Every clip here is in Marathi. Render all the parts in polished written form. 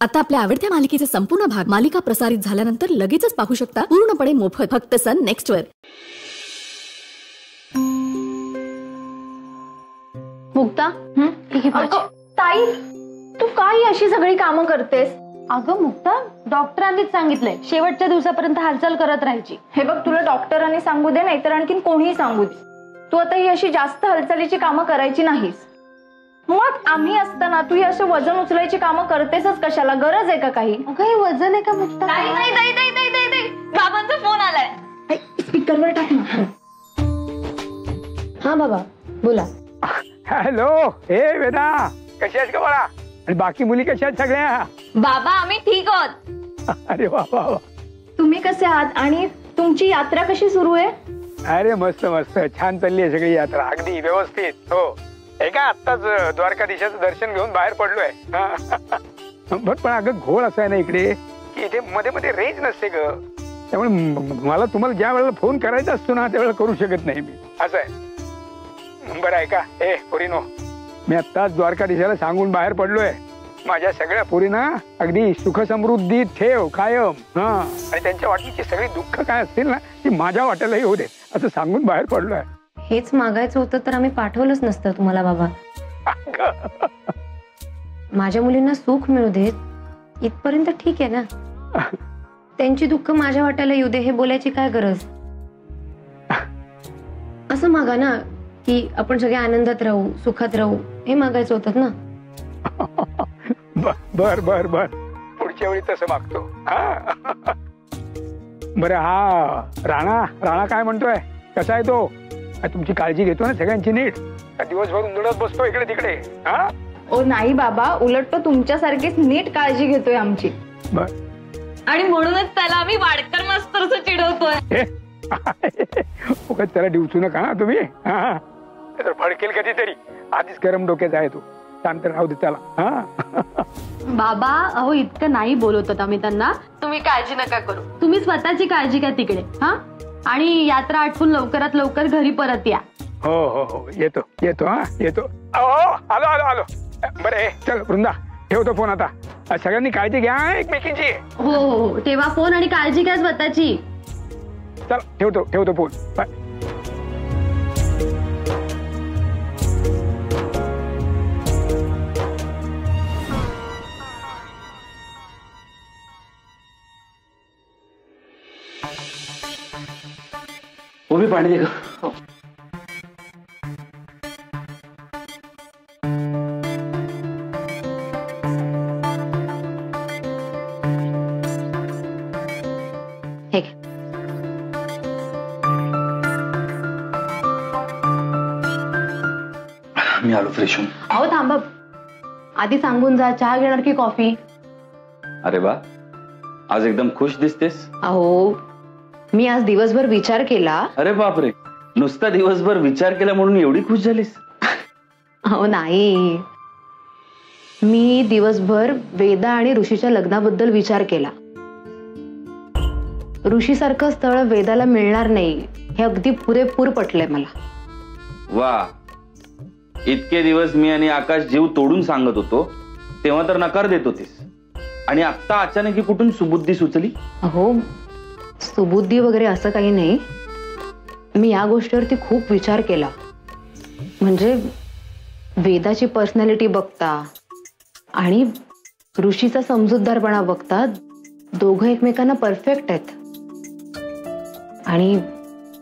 आता आपल्या आवडत्या मालिकेचे संपूर्ण भाग मालिका प्रसारित झाल्यानंतर लगेचच पाहू शकता पूर्णपणे मोफत फक्त सन नेक्स्ट वर। मुक्ता, ताई तू काय अशी सगळी कामं करतेस? अगं मुक्ता, डॉक्टरांनीच सांगितलंय शेवटच्या दिवसापर्यंत हालचाल करत राहायची। हे बघ, तुला डॉक्टरांनी सांगू दे नाहीतर आणखीन कोणीही सांगू दे, तू आता ही अशी जास्त हालचालीची कामं करायची नाहीस। मग आम्ही असताना तू ही असं वजन उचलायची कामं करतेसच कशाला? गरज आहे का काही? अगं हे वजन आहे का मुक्ता? नाही नाही नाही नाही नाही नाही नाही, बाबांचा फोन आलाय, स्पीकरवर टाक ना। हा बाबा बोला। हॅलो, हे वेदा, कशी आहेस का बाळा? आणि बाकी मुली कशा आहेत सगळ्या? बाबा आम्ही ठीक आहोत। अरे वा वा वा, तुम्ही कसे आहात आणि तुमची यात्रा कशी सुरू आहे? अरे मस्त मस्त, छान चालली आहे सगळी यात्रा, अगदी व्यवस्थित। हो, एका आत्ताच द्वारकाधीशाचं दर्शन घेऊन बाहेर पडलोय। पण अगं घोळ असा आहे ना इकडे की इथे मध्ये मध्ये रेंज नसते ग, त्यामुळे मला तुम्हाला ज्या वेळेला फोन करायचा असतो ना त्यावेळेला करू शकत नाही मी, असं आहे। बरं आहे का? ए पोरीनो, मी आत्ताच द्वारकाधीशाला सांगून बाहेर पडलोय, माझ्या सगळ्या पोरींना अगदी सुख समृद्धी ठेव कायम, आणि त्यांच्या वाटेची सगळी दुःख काय असतील ना ती माझ्या वाट्याला येऊ दे असं सांगून बाहेर पडलोय। हेच मागायचं होतं तर आम्ही पाठवलंच नसतं तुम्हाला बाबा। माझ्या मुलींना सुख मिळू देत इथपर्यंत ठीक आहे ना, त्यांची दुःख माझ्या वाट्याला येऊ दे हे बोलायची काय गरज? असं मागा ना की आपण सगळे आनंदात राहू, सुखात राहू, हे मागायचं होतं ना। बर बर बर, पुढच्या वेळी तसं मागतो। बरं, हा राणा काय म्हणतोय? कसा आहे तो? तुमची काळजी घेतो ना सगळ्यांची नीट? दिवसभर उंदडत बसतो इकडे तिकडे? ओ नाही बाबा, उलट तो तुमच्यासारखीच नीट काळजी घेतोय आमची। बर, आणि म्हणूनच त्याला आम्ही वाडकर मास्तर असं चिडवतोय। उगाच त्याला डिवचू नका ना तुम्ही, तर भडकेल कधीतरी, आधीच गरम डोक्याचा आहे तो, शांत राहू दे त्याला। बाबा अहो इतकं नाही बोलवत आम्ही त्यांना, तुम्ही काळजी नका करू, तुम्ही स्वतःची काळजी घ्या तिकडे। आणि यात्रा आटपून लवकरात लवकर घरी परत या। हो हो हो, येतो येतो येतो। आलो आलो आलो। बरं चल वृंदा, ठेवतो फोन आता, सगळ्यांनी काळजी घ्या एकमेकींची। हो हो ठेवा फोन आणि काळजी घ्या स्वतःची। चल ठेवतो फोन, बाय। वो भी पानी देगा। मी आलो फ्रेश होऊन। अहो थांबा, आधी सांगून जा, चहा घेणार की कॉफी? अरे वा, आज एकदम खुश दिसतेस। अहो मी आज दिवसभर विचार केला। अरे बापरे, नुसता दिवसभर विचार केला म्हणून एवढी खुश झालीस? अहो नाही, मी दिवसभर वेदा आणि ऋषीच्या लग्नाबद्दल विचार केला। ऋषीसारखं स्थळ वेदाला मिळणार नाही हे अगदी पुरेपूर पटलंय मला। वा, इतके दिवस मी आणि आकाश जीव तोडून सांगत होतो तेव्हा तर नकार देत होतीस, आणि आता अचानक ही कुठून सुबुद्धी सुचली? अहो सुबुद्धी वगैरे असं काही नाही, मी या गोष्टीवरती खूप विचार केला। म्हणजे वेदाची पर्सनॅलिटी बघता आणि ऋषीचा समजूतदारपणा बघता दोघं एकमेकांना परफेक्ट आहेत। आणि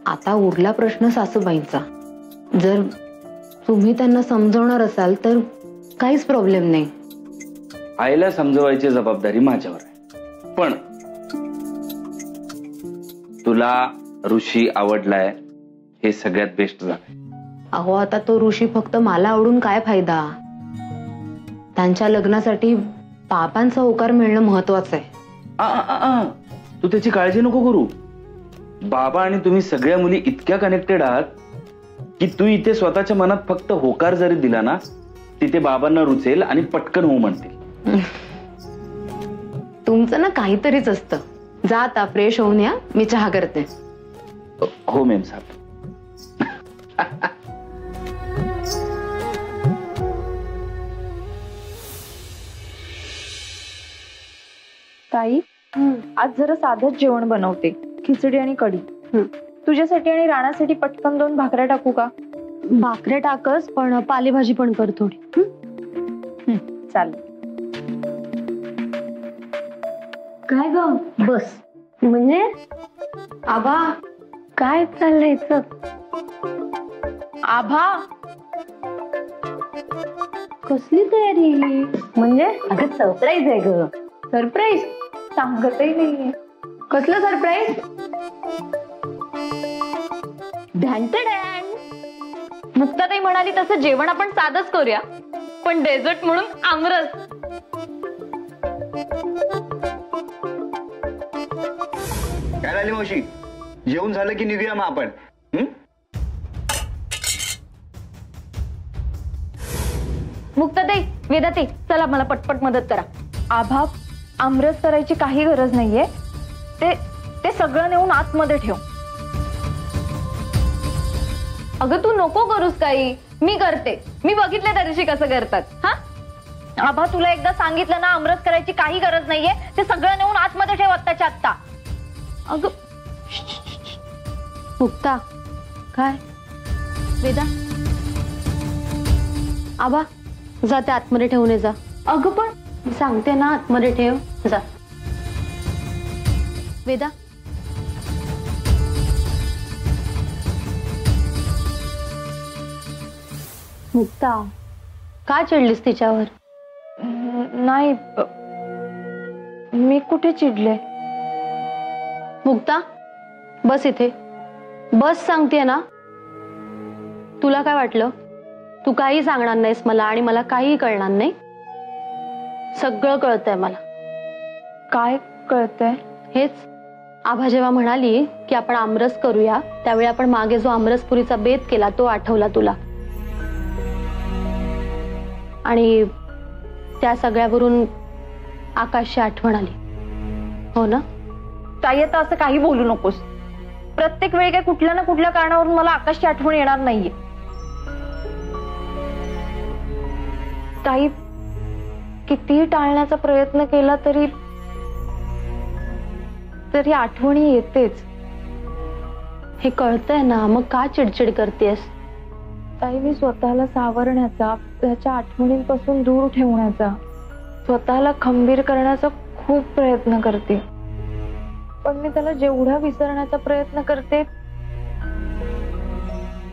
आता उरला प्रश्न सासूबाईंचा, जर तुम्ही त्यांना समजवणार असाल तर काहीच प्रॉब्लेम नाही। आईला समजवायची जबाबदारी माझ्यावर आहे, पण तुला ऋषी आवडलाय हे सगळ्यात बेस्ट झालं। अहो आता तो ऋषी फक्त मला आवडून काय फायदा? त्यांच्या लग्नासाठी बाबांचा होकार मिळणं महत्वाचं आहे। तू त्याची काळजी नको करू, बाबा आणि तुम्ही सगळ्या मुली इतक्या कनेक्टेड आहात की तू इथे स्वतःच्या मनात फक्त होकार जरी दिला ना, तिथे बाबांना रुचेल आणि पटकन हो म्हणतील। तुमचं ना काहीतरीच असतं। जा आता फ्रेश होऊन या, मी चहा करते। हो मेम साहब। ताई आज जरा साधंच जेवण बनवते, खिचडी आणि कढी. तुझ्यासाठी आणि राणासाठी पटकन 2 भाकऱ्या टाकू का? भाकऱ्या टाकस, पण पालेभाजी पण कर थोडी. चालेल. काय ग बस. म्हणजे आबा काय चाललंय? आभा कसली तयारी? म्हणजे अगं सरप्राईज आहे ग. सरप्राईज सांगतही नाहीये. कसलं सरप्राईज? मुक्ताताई म्हणाली तसं जेवण आपण साधच करूया, पण डेझर्ट म्हणून आमरस. काय झाली मावशी? जेवण झालं की निघूया मग आपण. मुक्ताताई, वेदाताई, चला मला पटपट मदत करा. आभा, आमरस करायची काही गरज नाहीये. ते सगळं नेऊन आतमध्ये ठेव. अगं तू नको करूस काही, मी करते. मी बघितले त्या दिवशी कसं करतात. हा आभा, तुला एकदा सांगितलं ना, आमरस करायची काही गरज नाहीये. ते सगळं नेऊन आतमध्ये ठेव आत्ताच्या आत्ता. अगं मुक्ता, काय? वेदा, आबा जा ते आतमध्ये ठेवून ये जा. अगं पण सांगते ना, आतमध्ये ठेव जा. वेदा, मुक्ता का चिडलीस तिच्यावर? नाही, मी कुठे चिडले? मुक्ता बस इथे बस, सांगते ना. तुला काय वाटलं तू काही सांगणार नाहीस मला, आणि मला काही कळणार नाही? सगळं कळतंय मला. काय कळतंय? हेच, आभा जेव्हा म्हणाली की आपण आमरस करूया, त्यावेळी आपण मागे जो आमरसपुरीचा बेत केला तो आठवला तुला, आणि त्या सगळ्यावरून आकाशची आठवण आली, हो ना? ताई, आता असं काही बोलू नकोस. प्रत्येक वेळी काय कुठल्या ना कुठल्या कारणावरून मला आकाशची आठवण येणार नाहीये. ताई, कितीही टाळण्याचा प्रयत्न केला तरी आठवणी येतेच. हे कळतंय ना, मग का चिडचिड करतेस? ताई, मी स्वतःला सावरण्याचा, त्याच्या आठवणींपासून दूर ठेवण्याचा, स्वतःला खंबीर करण्याचा खूप प्रयत्न करते. पण मी त्याला जेवढा विसरण्याचा प्रयत्न करते,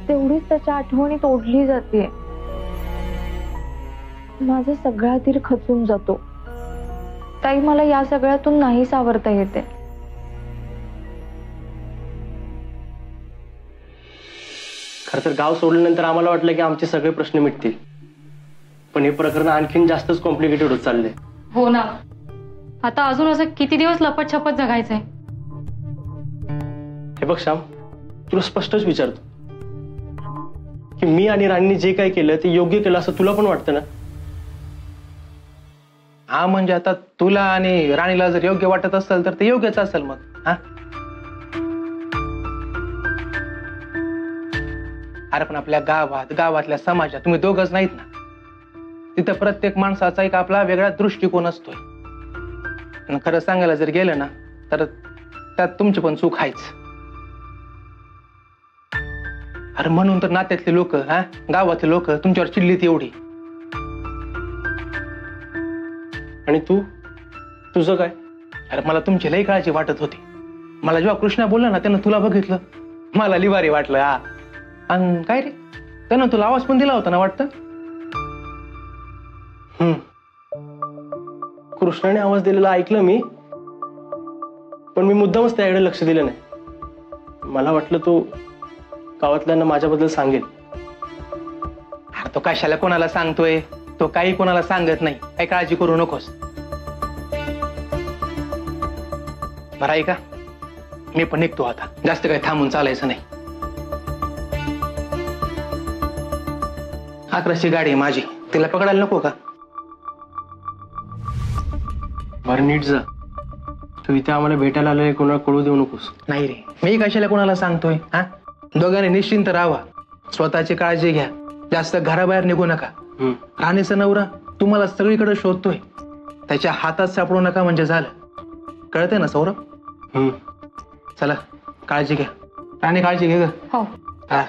तेवढीच त्याच्या आठवणीत ओढली जाते. माझा सगळा धीर खचून जातो. ताई, मला या सगळ्यातून नाही सावरता येते. खरं तर गाव सोडल्यानंतर आम्हाला वाटलं की आमचे सगळे प्रश्न मिटतील, पण हे प्रकरण आणखीन जास्तच कॉम्प्लिकेटेड होत चाललंय. हो ना, आता अजून असं किती दिवस लपत छपत जगायचंय? हे बघ श्याम, तुला स्पष्टच विचारतो की मी आणि राणीने जे काही केलं ते योग्य केलं असं तुला पण वाटतं ना? हा, म्हणजे आता तुला आणि राणीला जर योग्य वाटत असेल तर ते योग्यच असेल मग. हा, अरे पण आपल्या गावातल्या समाजात तुम्ही दोघच नाहीत ना, तिथं प्रत्येक माणसाचा एक आपला वेगळा दृष्टिकोन असतोय. आणि खरं सांगायला जर गेलं ना, तर त्यात तुमची पण चूक आहेच. अरे म्हणून तर नात्यातले लोक, गावातले लोक तुमच्यावर चिडलीत एवढी. आणि तुझं काय? अरे मला तुमची लई काळजी वाटत होती. मला जेव्हा कृष्णा बोलला ना, त्यानं तुला बघितलं, मला लिवारी वाटलं. हा, आणि काय रे, त्यानं तुला आवाज पण दिला होता ना वाटतं? कृष्णाने आवाज दिलेला ऐकलं मी, पण मी मुद्दामच त्याकडे लक्ष दिलं नाही. मला वाटलं तो गावातल्यांना माझ्याबद्दल सांगेल. अरे तो कशाला कोणाला सांगतोय? तो काही कोणाला सांगत नाही. काही काळजी करू नकोस. बरं आहे का, मी पण निघतो आता. जास्त काही थांबून चालायचं नाही. 11ची गाडी आहे माझी, तिला पकडायला नको का? बरं नीट जा. तू इथे आम्हाला भेटायला आलोय, कोणाला कळू देऊ नकोस. नाही रे, मी कशाला कोणाला सांगतोय? हा, दोघांनी निश्चिंत राहावा, स्वतःची काळजी घ्या, जास्त घराबाहेर निघू नका. राणीचा नवरा तुम्हाला सगळीकडे शोधतोय, त्याच्या हातात सापडू नका म्हणजे झालं. कळतंय ना सौरभ? चला काळजी घ्या. राणी काळजी घे ग. हो. हा.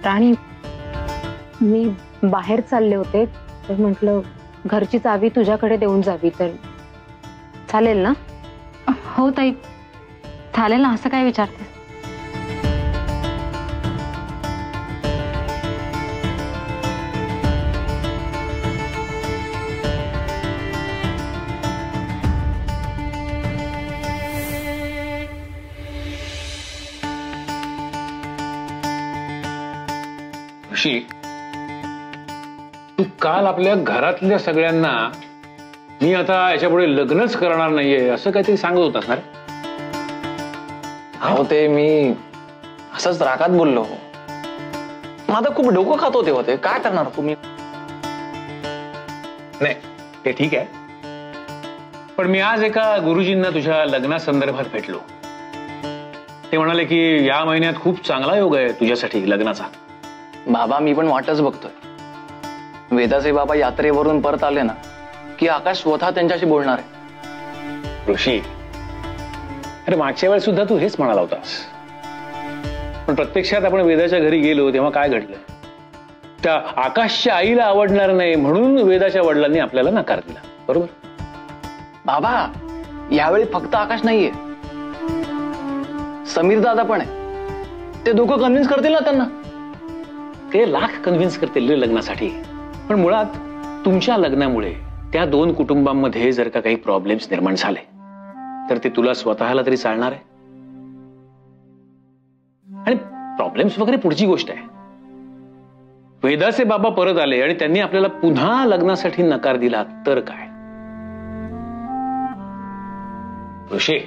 राणी, मी बाहेर चालले होते तर म्हटलं घरची चावी तुझ्याकडे देऊन जावी, तर चालेल ना? हो ताई, चालेल ना. असं काय विचारते? तू काल आपल्या घरातल्या सगळ्यांना मी आता याच्यापुढे लग्नच करणार नाहीये असं काहीतरी सांगत होतास ना रे? हो, ते मी असंच रागात बोललो. माझं खूप डोकं खात होते होते. काय करणार तुम्ही? नाही ते ठीक आहे, पण मी आज एका गुरुजींना तुझ्या लग्नासंदर्भात भेटलो. ते म्हणाले की या महिन्यात खूप चांगला योग आहे तुझ्यासाठी लग्नाचा. बाबा, मी पण वाटच बघतोय. वेदाचे बाबा यात्रेवरून परत आले ना की आकाश स्वतः त्यांच्याशी बोलणार आहे. ऋषी, अरे मागच्या वेळेस सुद्धा तू हेच म्हणाला होतास, पण प्रत्यक्षात आपण वेदाच्या घरी गेलो तेव्हा काय घडलं? त्या आकाशच्या आईला आवडणार नाही म्हणून वेदाच्या वडिलांनी आपल्याला नकार दिला, बरोबर? बाबा, यावेळी फक्त आकाश नाहीये, समीर दादा पण आहे. ते दोघं कन्व्हिन्स करतील ना त्यांना. ते लाख कन्व्हिन्स करतील रे लग्नासाठी, पण मुळात तुमच्या लग्नामुळे त्या दोन कुटुंबांमध्ये जर का काही प्रॉब्लेम्स निर्माण झाले तर ते तुला स्वतःला तरी चालणार आहे? आणि प्रॉब्लेम्स वगैरे पुढची गोष्ट आहे. वेदाचे बाबा परत आले आणि त्यांनी आपल्याला पुन्हा लग्नासाठी नकार दिला तर काय? ऋषी,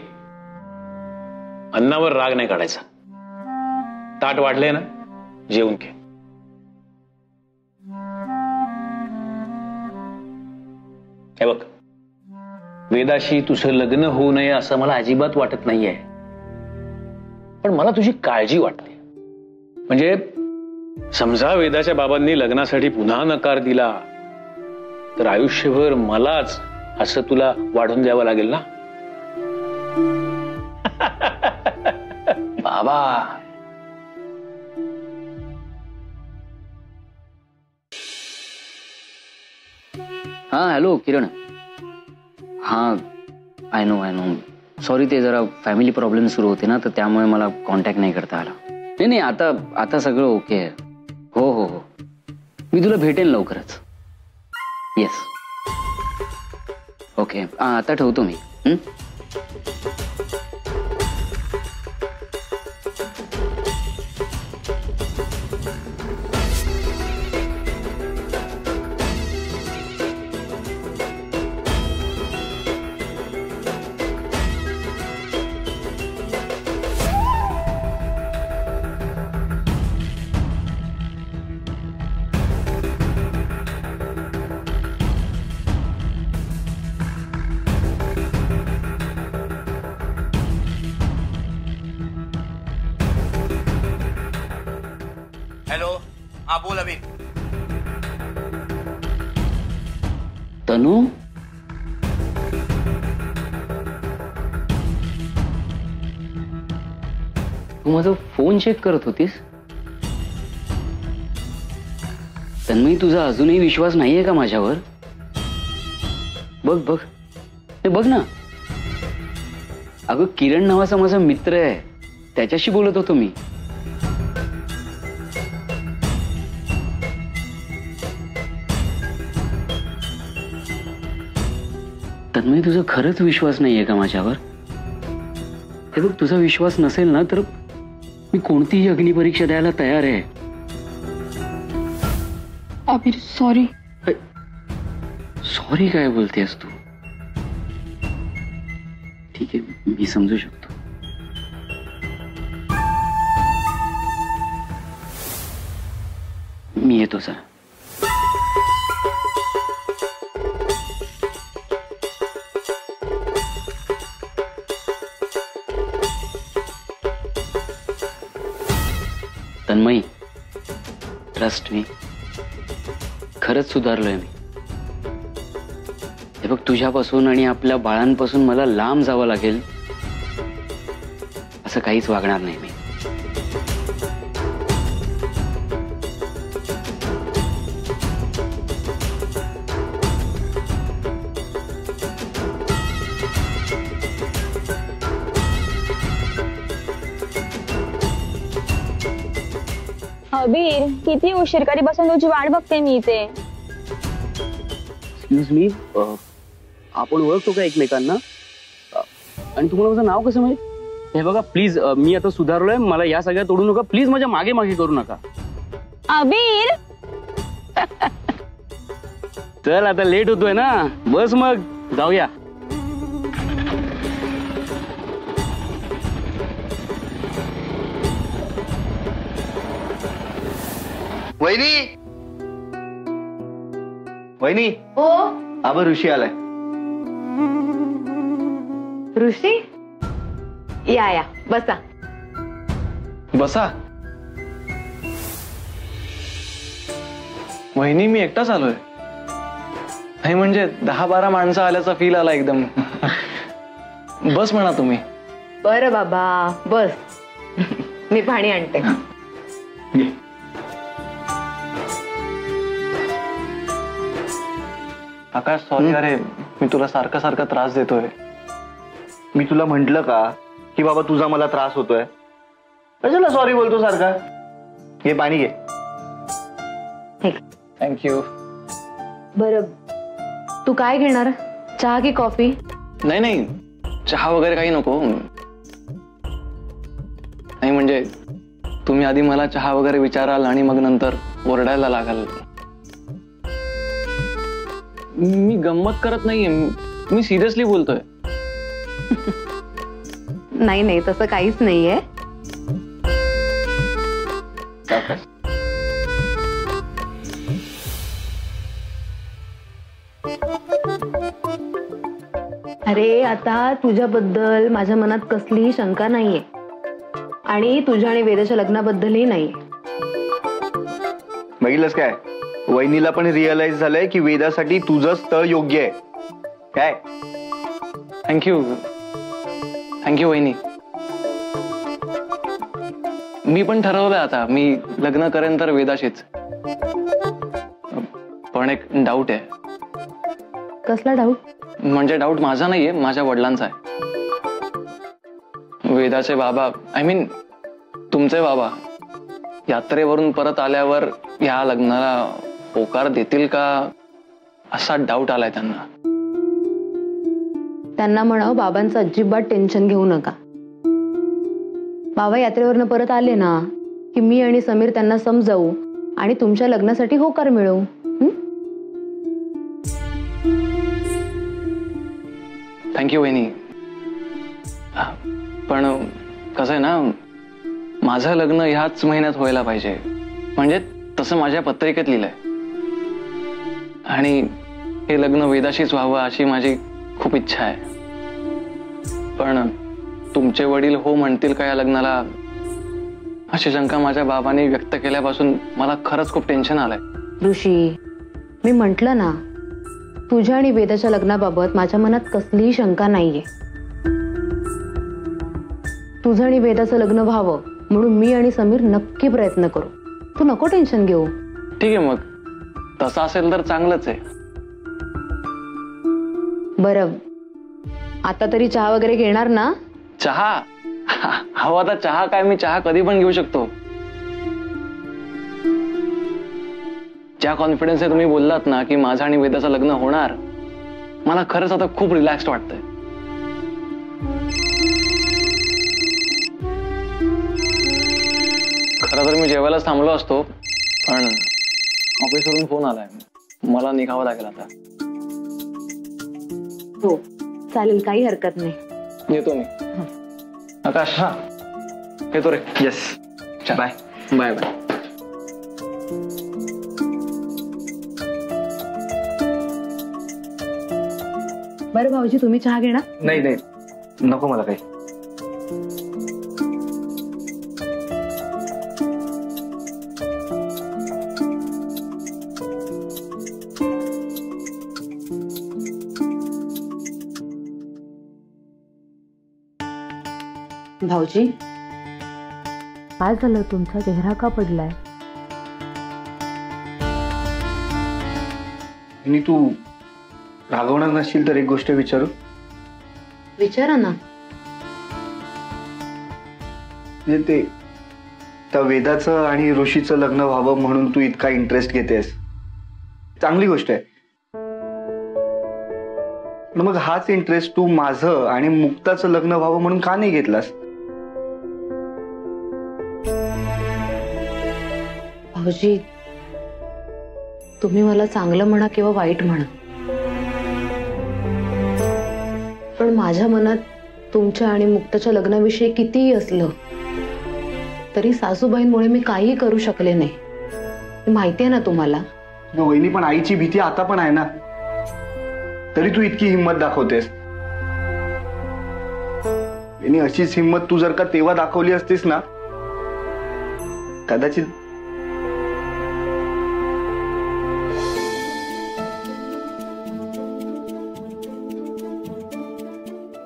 अन्नावर राग नाही काढायचा. ताट वाढले ना, जेवून घे. हे बघ, वेदाशी तुझं लग्न होऊ नये असं मला अजिबात वाटत नाहीये, पण मला तुझी काळजी वाटते. म्हणजे समजा वेदाच्या बाबांनी लग्नासाठी पुन्हा नकार दिला तर आयुष्यभर मलाच असं तुला वाढून द्यावं लागेल ना? बाबा, हा हॅलो किरण. हा आय नो सॉरी, ते जरा फॅमिली प्रॉब्लेम सुरू होते ना, तर त्यामुळे मला कॉन्टॅक्ट नाही करता आला. नाही आता सगळं ओके आहे. हो हो हो, मी तुला भेटेन लवकरच. Yes, okay. आता ठेवतो मी. हॅलो, हा बोल अभि. तनू, तू माझा फोन चेक करत होतीस? तन्मयी, तुझा अजूनही विश्वास नाहीये का माझ्यावर? बघ बघ, ते बघ ना. अगं, किरण नावाचा माझा मित्र आहे, त्याच्याशी बोलत होतो मी. तन्मयी, तुझा खरंच विश्वास नाहीये का माझ्यावर? हे बघ, तुझा विश्वास नसेल ना तर मी कोणतीही अग्निपरीक्षा द्यायला तयार आहे. अभि, सॉरी. सॉरी काय बोलतेस तू? ठीक आहे, मी समजू शकतो. मी येतो सर. तन्मयी, ट्रस्ट मी, खरंच सुधारलोय मी. हे बघ, तुझ्यापासून आणि आपल्या बाळांपासून मला लांब जावं लागेल असं काहीच वागणार नाही मी. अबीर, किती उशीर कधीपासून तुझी वाट बघते मी इथे. एक्सक्यूज मी, आपण ओळखतो का एकमेकांना? आणि तुम्हाला माझं नाव कसं माहित? हे बघा प्लीज, मी आता सुधारलोय, मला या सगळ्या तोडू नका प्लीज, माझ्या मागे मागे करू नका. अबीर चल आता लेट होतोय ना, बस मग जाऊया. वहिनी, वहिनी. हो आबा ऋषी आलाय. ऋषी, या बसा. बसा. वहिनी, मी एकटाच आलोय. नाही म्हणजे 10-12 माणसं आल्याचा फील आला एकदम. बस म्हणा तुम्ही. बरं बाबा बस. मी पाणी आणते. आकाश, सॉरी. अरे मी तुला सारखा सारखा त्रास देतोय. मी तुला म्हंटल का की बाबा तुझा मला त्रास होतोय? कशाला सॉरी बोलतो सारखा? घे पाणी घे. थँक्यू. बरं, तू काय घेणार, चहा की कॉफी? नाही नाही, चहा वगैरे काही नको. नाही म्हणजे तुम्ही आधी मला चहा वगैरे विचाराल आणि मग नंतर ओरडायला लागाल. मी गंमत करत नाहीये, मी सिरियसली बोलतोय. नाही नाही, तसं काहीच नाहीये. अरे आता तुझ्याबद्दल माझ्या मनात कसलीही शंका नाहीये आणि तुझ्या आणि वेदाच्या लग्नाबद्दलही नाही. बघितलंस काय, वहिनीला पण रिअलाइज झालंय की वेदासाठी तुझं स्थळ योग्य आहे. काय? थँक्यू वहिनी. मी पण ठरवलंय आता, मी लग्न करेन तर वेदाशीच. पण एक डाऊट आहे. कसला डाऊट? म्हणजे डाऊट माझा नाहीये, माझ्या वडिलांचा आहे. वेदाचे बाबा, आय मीन तुमचे बाबा, यात्रेवरून परत आल्यावर या लग्नाला होकार देतील का असा डाऊट आलाय त्यांना. त्यांना म्हणाव बाबांचं अजिबात टेन्शन घेऊ नका. बाबा यात्रेवरनं परत आले ना की मी आणि समीर त्यांना समजावू आणि तुमच्या लग्नासाठी होकार मिळवू. थँक्यू वहिनी. पण कसं आहे ना, माझं लग्न ह्याच महिन्यात व्हायला पाहिजे, म्हणजे तसं माझ्या पत्रिकेत लिहिलंय. आणि हे लग्न वेदाशीच व्हावं अशी माझी खूप इच्छा आहे. पण तुमचे वडील हो म्हणतील का या लग्नाला अशी शंका माझ्या बाबांनी व्यक्त केल्यापासून मला खरंच खूप टेन्शन आलंय. ऋषी, मी म्हंटल ना, तुझ्या आणि वेदाच्या लग्नाबाबत माझ्या मनात कसलीही शंका नाहीये. तुझं आणि वेदाचं लग्न व्हावं म्हणून मी आणि समीर नक्की प्रयत्न करू. तू नको टेन्शन घेऊ. ठीक आहे, मग तसं असेल तर चांगलंच आहे. बरं, आता तरी चहा वगैरे घेणार ना? चहा? हवा आता चहा काय, मी चहा कधी पण घेऊ शकतो. ज्या कॉन्फिडन्सने तुम्ही बोललात ना की माझं आणि वेदाचं लग्न होणार, मला खरंच आता खूप रिलॅक्स्ड वाटतंय. खरं तर मी जेवायलाच थांबलो असतो, पण ऑफिसवरून फोन आलाय, मला निघावं लागेल आता. हो चालेल, काही हरकत नाही. येतो मी. आकाश, हा येतो रे. Yes, bye. Bye bye. बरं भाऊजी, तुम्ही चहा घेणार? नाही नाही, नको मला काही. भाऊजी, काय झालं? तुमचा चेहरा का पडलाय? आणि तू रागवणार नसशील तर एक गोष्ट विचारू? विचारा ना. म्हणजे ते त्या वेदाचं आणि ऋषीचं लग्न व्हावं म्हणून तू इतका इंटरेस्ट घेतेस, चांगली गोष्ट आहे. मग हाच इंटरेस्ट तू माझं आणि मुक्ताचं लग्न व्हावं म्हणून का नाही घेतलास? भाऊजी, तुम्ही मला चांगलं म्हणा किंवा वाईट म्हणा, पण माझ्या मनात तुमच्या आणि मुक्ताच्या लग्नाविषयी कितीही असलं तरी सासूबाईंमुळे मी काहीही करू शकले नाही. माहिती आहे ना तुम्हाला. वहिनी, पण आईची भीती आता पण आहे ना, तरी तू इतकी हिंमत दाखवतेस. आणि अशीच हिंमत तू जर का तेव्हा दाखवली असतीस ना, कदाचित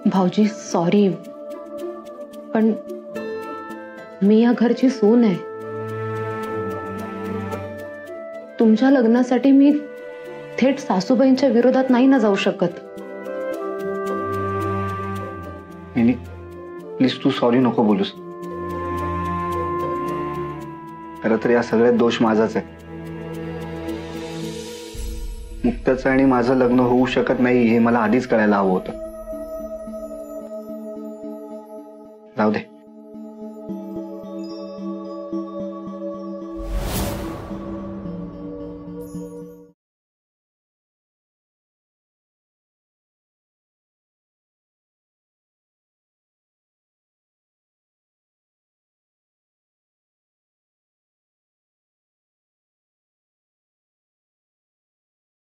भाऊजी सॉरी, पण मी या घरची सून आहे. तुमच्या लग्नासाठी मी थेट सासूबाईंच्या विरोधात नाही ना जाऊ शकत. प्लीज तू सॉरी नको बोलूस. खरं तर या सगळ्यात दोष माझाच आहे. मुक्ताचं आणि माझं लग्न होऊ शकत नाही हे मला आधीच कळायला हवं होतं.